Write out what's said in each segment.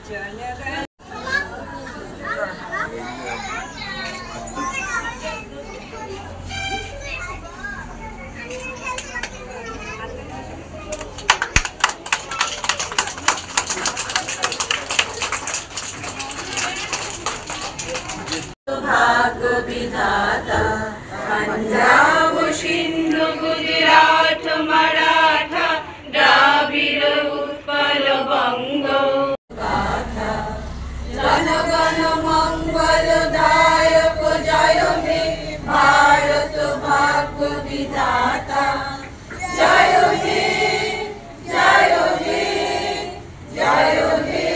भाग्य विधाता पंजाब सिंधु गुजरात मराठा द्राविड़ उत्कल बंग गाथा जनगण मंगलदायक जय हे भारत भाग्य विधाता जय हे जय हे जय हे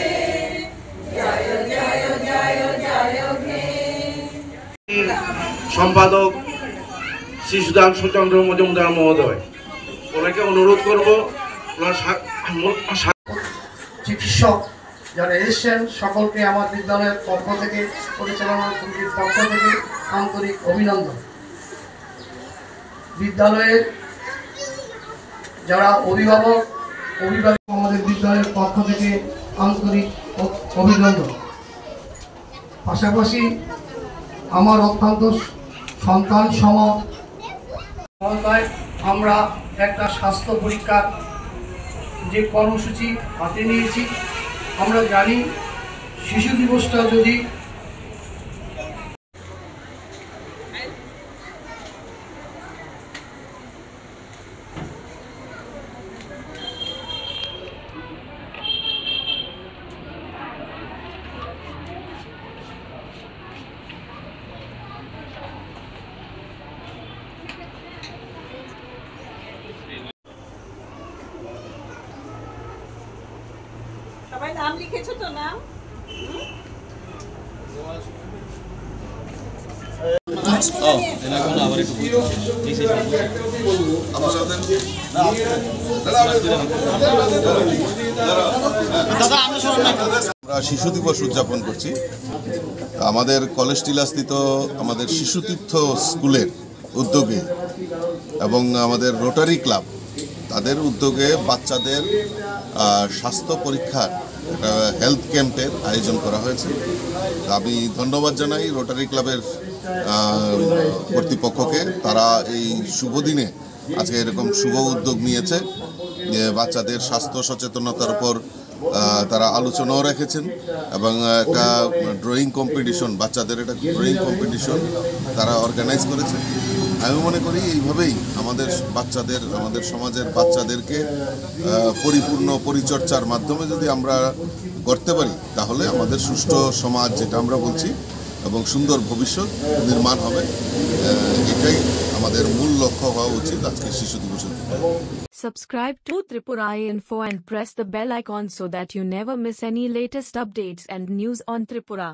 जय जय जय जय हे। সম্পাদক শিশুদান চন্দ্র মজুমদার মহোদয়, ওনাকে অনুরোধ করব চিকিৎসক যারা এসেছেন সকলকে আমার বিদ্যালয়ের পক্ষ থেকে, পরিচালনা কমিটির পক্ষ থেকে আন্তরিক অভিনন্দন। বিদ্যালয়ের যারা অভিভাবক আমাদের বিদ্যালয়ের পক্ষ থেকে আন্তরিক অভিনন্দন। পাশাপাশি আমার অত্যন্ত সন্তান সময় আমরা একটা স্বাস্থ্য পরীক্ষার যে কর্মসূচি হাতে নিয়েছি। আমরা জানি শিশু দিবসটা যদি সবাই নাম লিখেছো তো? নাম আমরা শিশু দিবস উদযাপন করছি। আমাদের কলেজ টিলাস্থিত আমাদের শিশুতীর্থ স্কুলের উদ্যোগে এবং আমাদের রোটারি ক্লাব তাদের উদ্যোগে বাচ্চাদের স্বাস্থ্য পরীক্ষার একটা হেলথ ক্যাম্পের আয়োজন করা হয়েছে। আমি ধন্যবাদ জানাই রোটারি ক্লাবের কর্তৃপক্ষকে। তারা এই শুভ দিনে আজকে এরকম শুভ উদ্যোগ নিয়েছে। বাচ্চাদের স্বাস্থ্য সচেতনতার উপর তারা আলোচনাও রেখেছেন এবং একটা ড্রয়িং কম্পিটিশন, বাচ্চাদের একটা ড্রয়িং কম্পিটিশন তারা অর্গানাইজ করেছে। আমি মনে করি এইভাবেই আমাদের বাচ্চাদের, আমাদের সমাজের বাচ্চাদেরকে পরিপূর্ণ পরিচর্যার মাধ্যমে যদি আমরা করতে পারি তাহলে আমাদের সুষ্ঠু সমাজ যেটা আমরা বলছি এবং সুন্দর ভবিষ্যৎ নির্মাণ হবে। এটাই আমাদের মূল লক্ষ্য হওয়া উচিত আজকে শিশু দিবসের। Subscribe to Tripura Info and press the bell icon so that you never miss any latest updates and news on Tripura.